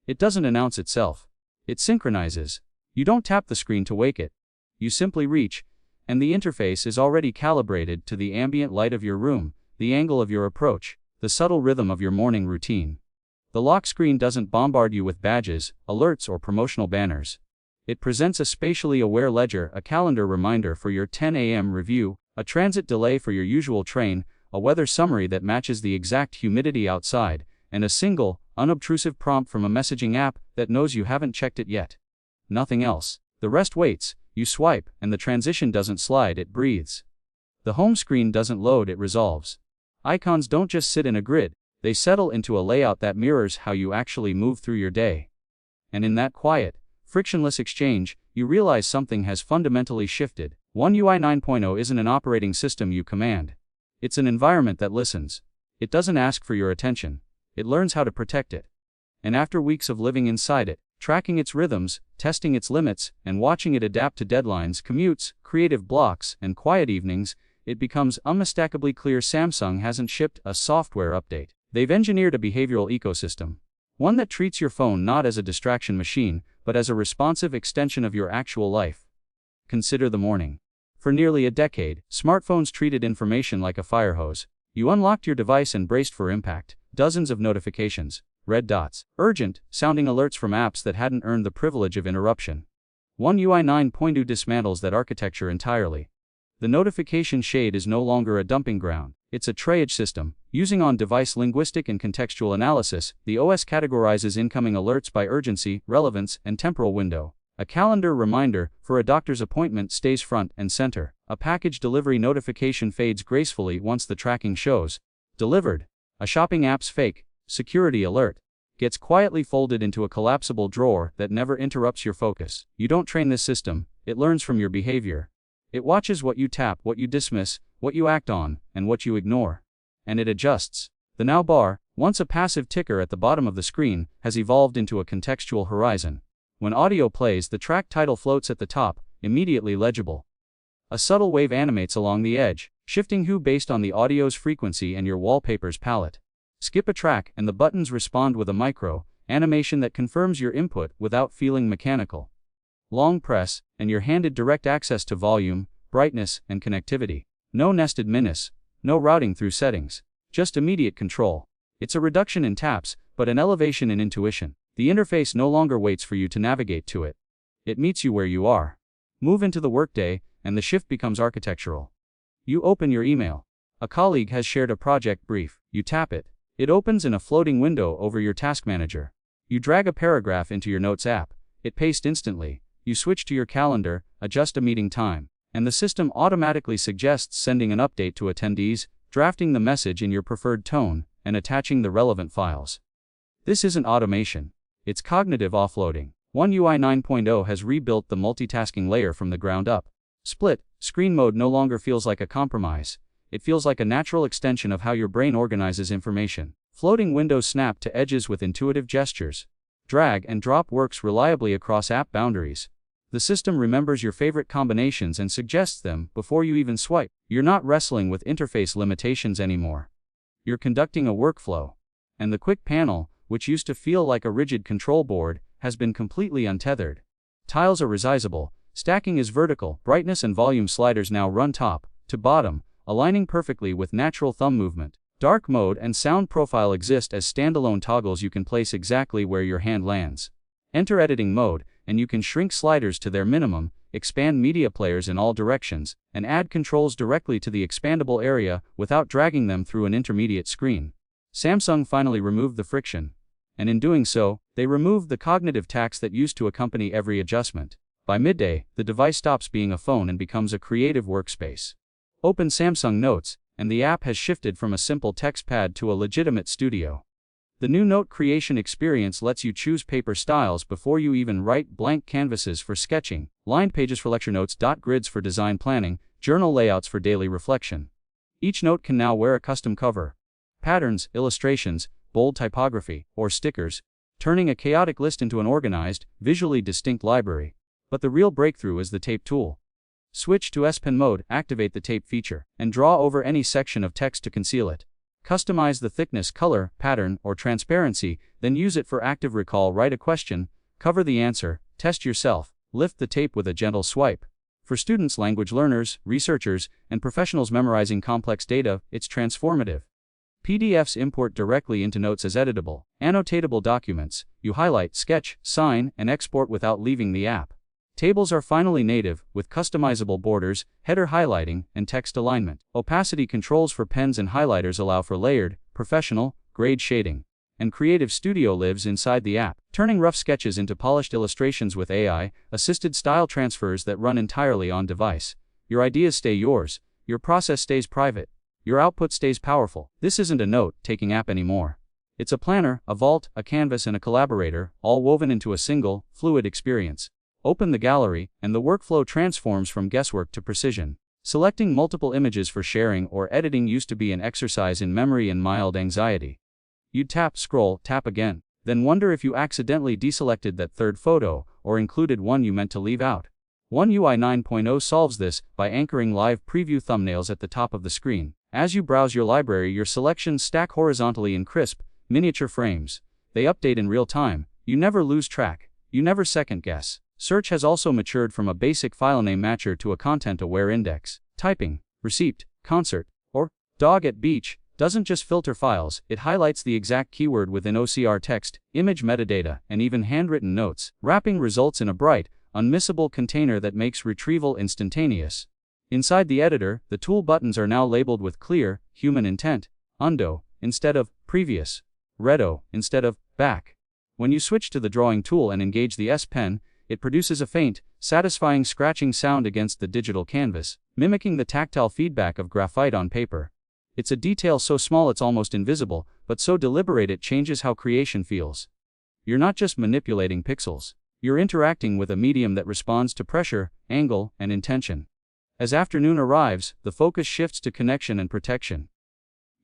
It doesn't announce itself. It synchronizes. You don't tap the screen to wake it. You simply reach, and the interface is already calibrated to the ambient light of your room, the angle of your approach, the subtle rhythm of your morning routine. The lock screen doesn't bombard you with badges, alerts, or promotional banners. It presents a spatially aware ledger, a calendar reminder for your 10 a.m. review, a transit delay for your usual train, a weather summary that matches the exact humidity outside, and a single, unobtrusive prompt from a messaging app that knows you haven't checked it yet. Nothing else. The rest waits. You swipe, and the transition doesn't slide, it breathes. The home screen doesn't load, it resolves. Icons don't just sit in a grid, they settle into a layout that mirrors how you actually move through your day. And in that quiet, frictionless exchange, you realize something has fundamentally shifted. One UI 9.0 isn't an operating system you command. It's an environment that listens. It doesn't ask for your attention. It learns how to protect it. And after weeks of living inside it, tracking its rhythms, testing its limits, and watching it adapt to deadlines, commutes, creative blocks, and quiet evenings, it becomes unmistakably clear Samsung hasn't shipped a software update. They've engineered a behavioral ecosystem. One that treats your phone not as a distraction machine, but as a responsive extension of your actual life. Consider the morning. For nearly a decade, smartphones treated information like a fire hose. You unlocked your device and braced for impact. Dozens of notifications, red dots, urgent, sounding alerts from apps that hadn't earned the privilege of interruption. One UI 9.2 dismantles that architecture entirely. The notification shade is no longer a dumping ground. It's a triage system. Using on-device linguistic and contextual analysis, the OS categorizes incoming alerts by urgency, relevance, and temporal window. A calendar reminder for a doctor's appointment stays front and center. A package delivery notification fades gracefully once the tracking shows delivered. A shopping app's fake security alert gets quietly folded into a collapsible drawer that never interrupts your focus. You don't train this system, it learns from your behavior. It watches what you tap, what you dismiss, what you act on, and what you ignore. And it adjusts. The now bar, once a passive ticker at the bottom of the screen, has evolved into a contextual horizon. When audio plays, the track title floats at the top, immediately legible. A subtle wave animates along the edge, shifting hue based on the audio's frequency and your wallpaper's palette. Skip a track and the buttons respond with a micro animation that confirms your input without feeling mechanical. Long press, and you're handed direct access to volume, brightness, and connectivity. No nested menus, no routing through settings, just immediate control. It's a reduction in taps, but an elevation in intuition. The interface no longer waits for you to navigate to it. It meets you where you are. Move into the workday, and the shift becomes architectural. You open your email. A colleague has shared a project brief. You tap it. It opens in a floating window over your task manager. You drag a paragraph into your Notes app. It pastes instantly. You switch to your calendar, adjust a meeting time, and the system automatically suggests sending an update to attendees, drafting the message in your preferred tone, and attaching the relevant files. This isn't automation. It's cognitive offloading. One UI 9.0 has rebuilt the multitasking layer from the ground up. Split screen mode no longer feels like a compromise. It feels like a natural extension of how your brain organizes information. Floating windows snap to edges with intuitive gestures. Drag and drop works reliably across app boundaries. The system remembers your favorite combinations and suggests them before you even swipe. You're not wrestling with interface limitations anymore. You're conducting a workflow. And the quick panel, which used to feel like a rigid control board, has been completely untethered. Tiles are resizable, stacking is vertical, brightness and volume sliders now run top to bottom, aligning perfectly with natural thumb movement. Dark mode and sound profile exist as standalone toggles you can place exactly where your hand lands. Enter editing mode, and you can shrink sliders to their minimum, expand media players in all directions, and add controls directly to the expandable area without dragging them through an intermediate screen. Samsung finally removed the friction. And in doing so, they removed the cognitive tax that used to accompany every adjustment. By midday, the device stops being a phone and becomes a creative workspace. Open Samsung Notes, and the app has shifted from a simple text pad to a legitimate studio. The new note creation experience lets you choose paper styles before you even write. Blank canvases for sketching, lined pages for lecture notes, grids for design planning, journal layouts for daily reflection. Each note can now wear a custom cover. Patterns, illustrations, bold typography, or stickers, turning a chaotic list into an organized, visually distinct library. But the real breakthrough is the tape tool. Switch to S Pen mode, activate the tape feature, and draw over any section of text to conceal it. Customize the thickness, color, pattern, or transparency, then use it for active recall. Write a question, cover the answer, test yourself, lift the tape with a gentle swipe. For students, language learners, researchers, and professionals memorizing complex data, it's transformative. PDFs import directly into Notes as editable, annotatable documents. You highlight, sketch, sign, and export without leaving the app. Tables are finally native, with customizable borders, header highlighting, and text alignment. Opacity controls for pens and highlighters allow for layered, professional, grade shading. And Creative Studio lives inside the app, turning rough sketches into polished illustrations with AI-assisted style transfers that run entirely on device. Your ideas stay yours, your process stays private, your output stays powerful. This isn't a note-taking app anymore. It's a planner, a vault, a canvas, and a collaborator, all woven into a single, fluid experience. Open the gallery, and the workflow transforms from guesswork to precision. Selecting multiple images for sharing or editing used to be an exercise in memory and mild anxiety. You'd tap, scroll, tap again, then wonder if you accidentally deselected that third photo, or included one you meant to leave out. One UI 9.0 solves this by anchoring live preview thumbnails at the top of the screen. As you browse your library, your selections stack horizontally in crisp, miniature frames. They update in real time. You never lose track. You never second guess. Search has also matured from a basic file name matcher to a content-aware index. Typing, receipt, concert, or dog at beach doesn't just filter files, it highlights the exact keyword within OCR text, image metadata, and even handwritten notes. Wrapping results in a bright, unmissable container that makes retrieval instantaneous. Inside the editor, the tool buttons are now labeled with clear, human intent, undo, instead of previous, redo, instead of back. When you switch to the drawing tool and engage the S Pen, it produces a faint, satisfying scratching sound against the digital canvas, mimicking the tactile feedback of graphite on paper. It's a detail so small it's almost invisible, but so deliberate it changes how creation feels. You're not just manipulating pixels. You're interacting with a medium that responds to pressure, angle, and intention. As afternoon arrives, the focus shifts to connection and protection.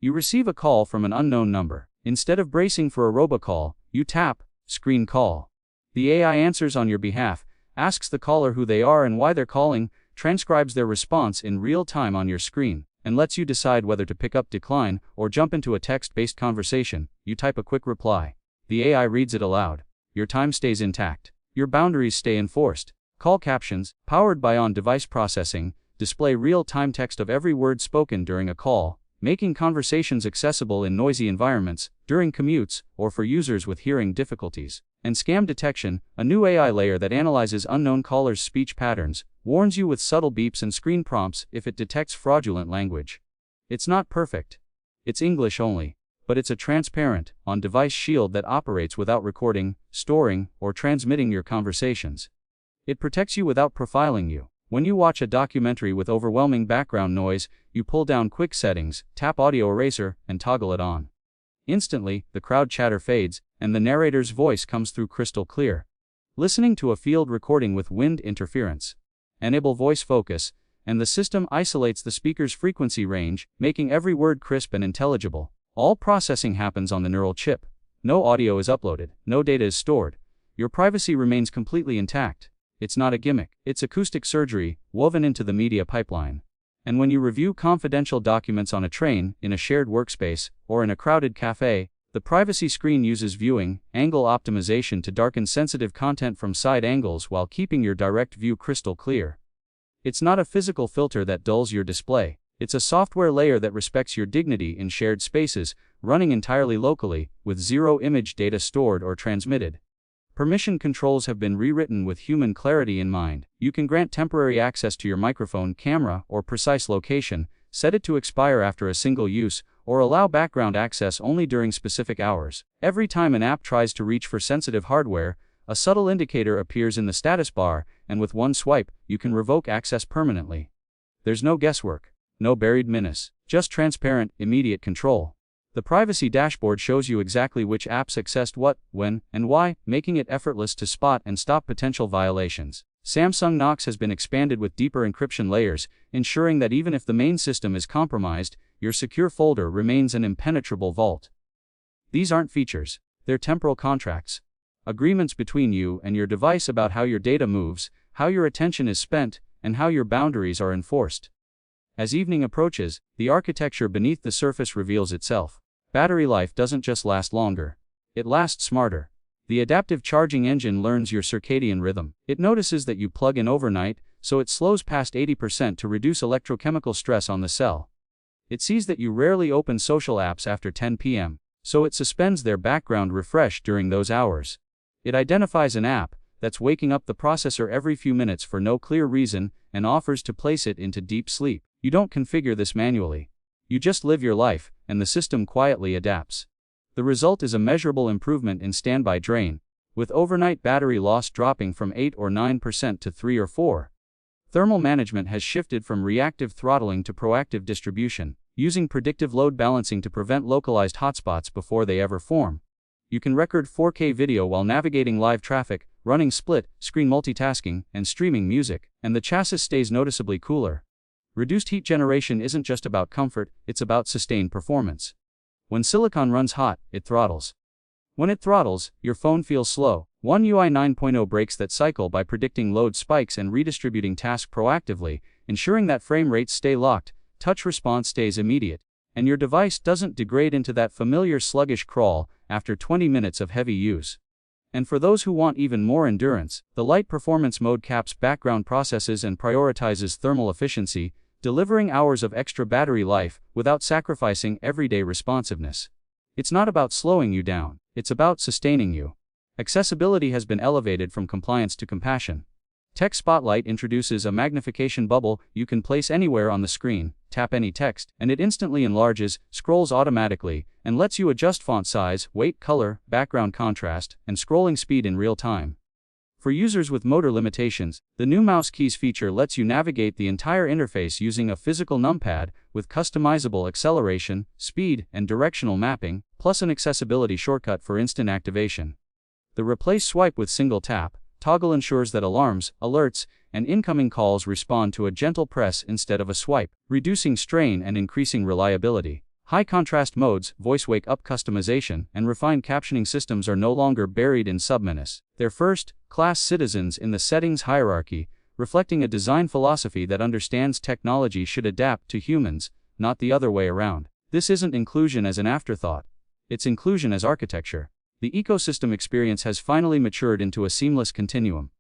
You receive a call from an unknown number. Instead of bracing for a robocall, you tap, screen call. The AI answers on your behalf, asks the caller who they are and why they're calling, transcribes their response in real time on your screen, and lets you decide whether to pick up, decline, or jump into a text-based conversation. You type a quick reply. The AI reads it aloud. Your time stays intact. Your boundaries stay enforced. Call captions, powered by on-device processing, display real-time text of every word spoken during a call, making conversations accessible in noisy environments, during commutes, or for users with hearing difficulties. And scam detection, a new AI layer that analyzes unknown callers' speech patterns, warns you with subtle beeps and screen prompts if it detects fraudulent language. It's not perfect. It's English only. But it's a transparent, on-device shield that operates without recording, storing, or transmitting your conversations. It protects you without profiling you. When you watch a documentary with overwhelming background noise, you pull down quick settings, tap audio eraser, and toggle it on. Instantly, the crowd chatter fades, and the narrator's voice comes through crystal clear. Listening to a field recording with wind interference. Enable voice focus, and the system isolates the speaker's frequency range, making every word crisp and intelligible. All processing happens on the neural chip. No audio is uploaded, no data is stored. Your privacy remains completely intact. It's not a gimmick, it's acoustic surgery, woven into the media pipeline. And when you review confidential documents on a train, in a shared workspace, or in a crowded cafe, the privacy screen uses viewing angle optimization to darken sensitive content from side angles while keeping your direct view crystal clear. It's not a physical filter that dulls your display. It's a software layer that respects your dignity in shared spaces, running entirely locally, with zero image data stored or transmitted. Permission controls have been rewritten with human clarity in mind. You can grant temporary access to your microphone, camera, or precise location, set it to expire after a single use, or allow background access only during specific hours. Every time an app tries to reach for sensitive hardware, a subtle indicator appears in the status bar, and with one swipe, you can revoke access permanently. There's no guesswork. No buried menace, just transparent, immediate control. The privacy dashboard shows you exactly which apps accessed what, when, and why, making it effortless to spot and stop potential violations. Samsung Knox has been expanded with deeper encryption layers, ensuring that even if the main system is compromised, your secure folder remains an impenetrable vault. These aren't features, they're temporal contracts. Agreements between you and your device about how your data moves, how your attention is spent, and how your boundaries are enforced. As evening approaches, the architecture beneath the surface reveals itself. Battery life doesn't just last longer. It lasts smarter. The adaptive charging engine learns your circadian rhythm. It notices that you plug in overnight, so it slows past 80% to reduce electrochemical stress on the cell. It sees that you rarely open social apps after 10 p.m., so it suspends their background refresh during those hours. It identifies an app that's waking up the processor every few minutes for no clear reason and offers to place it into deep sleep. You don't configure this manually. You just live your life, and the system quietly adapts. The result is a measurable improvement in standby drain, with overnight battery loss dropping from 8 or 9% to 3 or 4. Thermal management has shifted from reactive throttling to proactive distribution, using predictive load balancing to prevent localized hotspots before they ever form. You can record 4K video while navigating live traffic, running split-screen multitasking, and streaming music, and the chassis stays noticeably cooler. Reduced heat generation isn't just about comfort, it's about sustained performance. When silicon runs hot, it throttles. When it throttles, your phone feels slow. One UI 9.0 breaks that cycle by predicting load spikes and redistributing tasks proactively, ensuring that frame rates stay locked, touch response stays immediate, and your device doesn't degrade into that familiar sluggish crawl after 20 minutes of heavy use. And for those who want even more endurance, the light performance mode caps background processes and prioritizes thermal efficiency, delivering hours of extra battery life without sacrificing everyday responsiveness. It's not about slowing you down, it's about sustaining you. Accessibility has been elevated from compliance to compassion. Text Spotlight introduces a magnification bubble you can place anywhere on the screen, tap any text, and it instantly enlarges, scrolls automatically, and lets you adjust font size, weight, color, background contrast, and scrolling speed in real time. For users with motor limitations, the new mouse keys feature lets you navigate the entire interface using a physical numpad with customizable acceleration, speed, and directional mapping, plus an accessibility shortcut for instant activation. The Replace Swipe with single tap toggle ensures that alarms, alerts, and incoming calls respond to a gentle press instead of a swipe, reducing strain and increasing reliability. High contrast modes, voice wake-up customization, and refined captioning systems are no longer buried in submenus. They're first-class citizens in the settings hierarchy, reflecting a design philosophy that understands technology should adapt to humans, not the other way around. This isn't inclusion as an afterthought. It's inclusion as architecture. The ecosystem experience has finally matured into a seamless continuum.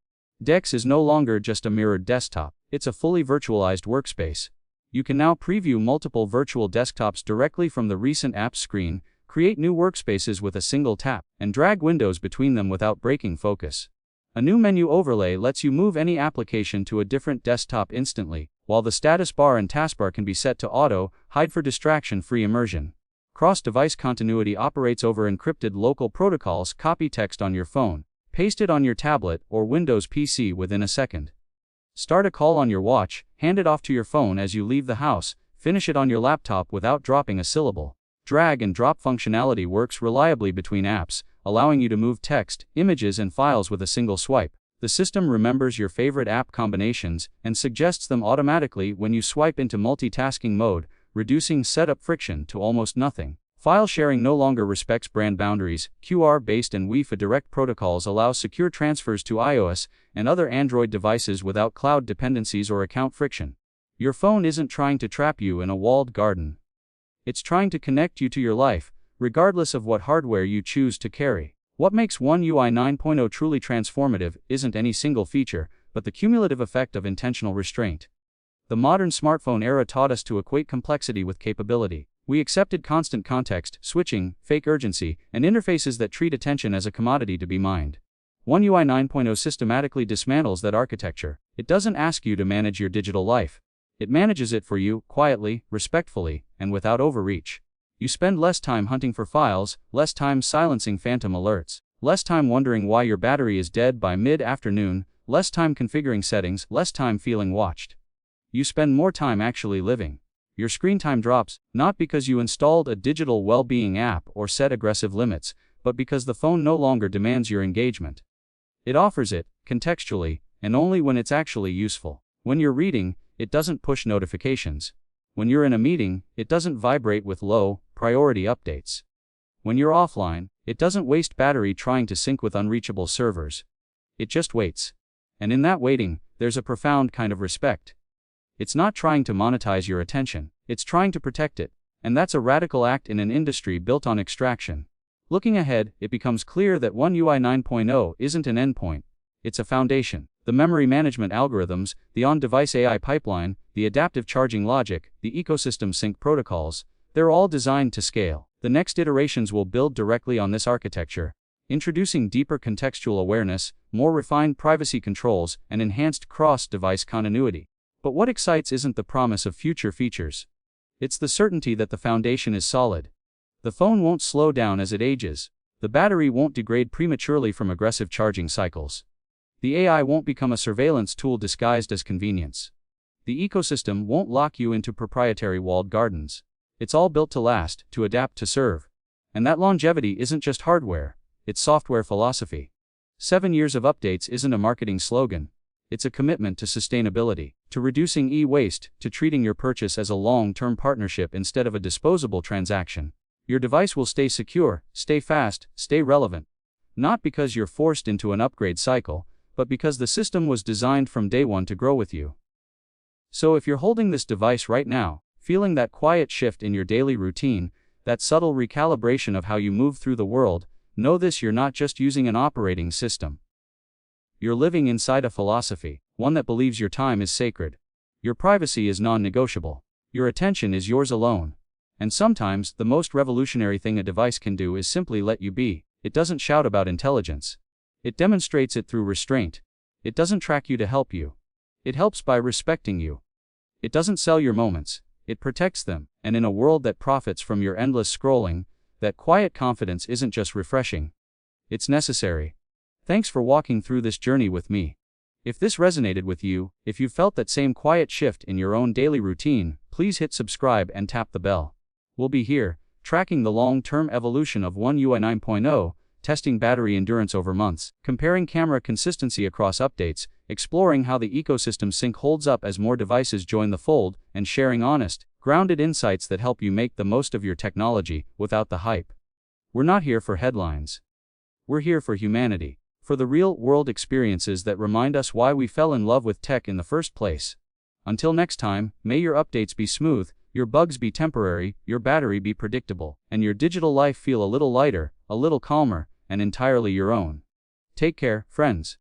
DeX is no longer just a mirrored desktop, it's a fully virtualized workspace. You can now preview multiple virtual desktops directly from the recent apps screen, create new workspaces with a single tap, and drag windows between them without breaking focus. A new menu overlay lets you move any application to a different desktop instantly, while the status bar and taskbar can be set to auto, hide for distraction-free immersion. Cross-device continuity operates over encrypted local protocols. Copy text on your phone, paste it on your tablet or Windows PC within a second. Start a call on your watch, hand it off to your phone as you leave the house, finish it on your laptop without dropping a syllable. Drag and drop functionality works reliably between apps, allowing you to move text, images, and files with a single swipe. The system remembers your favorite app combinations and suggests them automatically when you swipe into multitasking mode, reducing setup friction to almost nothing. File sharing no longer respects brand boundaries. QR-based and Wi-Fi direct protocols allow secure transfers to iOS and other Android devices without cloud dependencies or account friction. Your phone isn't trying to trap you in a walled garden. It's trying to connect you to your life, regardless of what hardware you choose to carry. What makes One UI 9.0 truly transformative isn't any single feature, but the cumulative effect of intentional restraint. The modern smartphone era taught us to equate complexity with capability. We accepted constant context, switching, fake urgency, and interfaces that treat attention as a commodity to be mined. One UI 9.0 systematically dismantles that architecture. It doesn't ask you to manage your digital life. It manages it for you, quietly, respectfully, and without overreach. You spend less time hunting for files, less time silencing phantom alerts, less time wondering why your battery is dead by mid-afternoon, less time configuring settings, less time feeling watched. You spend more time actually living. Your screen time drops, not because you installed a digital well-being app or set aggressive limits, but because the phone no longer demands your engagement. It offers it, contextually, and only when it's actually useful. When you're reading, it doesn't push notifications. When you're in a meeting, it doesn't vibrate with low-priority updates. When you're offline, it doesn't waste battery trying to sync with unreachable servers. It just waits. And in that waiting, there's a profound kind of respect. It's not trying to monetize your attention, it's trying to protect it. And that's a radical act in an industry built on extraction. Looking ahead, it becomes clear that One UI 9.0 isn't an endpoint, it's a foundation. The memory management algorithms, the on-device AI pipeline, the adaptive charging logic, the ecosystem sync protocols, they're all designed to scale. The next iterations will build directly on this architecture, introducing deeper contextual awareness, more refined privacy controls, and enhanced cross-device continuity. But what excites isn't the promise of future features. It's the certainty that the foundation is solid. The phone won't slow down as it ages. The battery won't degrade prematurely from aggressive charging cycles. The AI won't become a surveillance tool disguised as convenience. The ecosystem won't lock you into proprietary walled gardens. It's all built to last, to adapt, to serve. And that longevity isn't just hardware, it's software philosophy. 7 years of updates isn't a marketing slogan. It's a commitment to sustainability, to reducing e-waste, to treating your purchase as a long-term partnership instead of a disposable transaction. Your device will stay secure, stay fast, stay relevant. Not because you're forced into an upgrade cycle, but because the system was designed from day one to grow with you. So if you're holding this device right now, feeling that quiet shift in your daily routine, that subtle recalibration of how you move through the world, know this: you're not just using an operating system. You're living inside a philosophy, one that believes your time is sacred. Your privacy is non-negotiable. Your attention is yours alone. And sometimes, the most revolutionary thing a device can do is simply let you be. It doesn't shout about intelligence. It demonstrates it through restraint. It doesn't track you to help you. It helps by respecting you. It doesn't sell your moments. It protects them. And in a world that profits from your endless scrolling, that quiet confidence isn't just refreshing. It's necessary. Thanks for walking through this journey with me. If this resonated with you, if you felt that same quiet shift in your own daily routine, please hit subscribe and tap the bell. We'll be here, tracking the long-term evolution of One UI 9.0, testing battery endurance over months, comparing camera consistency across updates, exploring how the ecosystem sync holds up as more devices join the fold, and sharing honest, grounded insights that help you make the most of your technology without the hype. We're not here for headlines. We're here for humanity, for the real-world experiences that remind us why we fell in love with tech in the first place. Until next time, may your updates be smooth, your bugs be temporary, your battery be predictable, and your digital life feel a little lighter, a little calmer, and entirely your own. Take care, friends.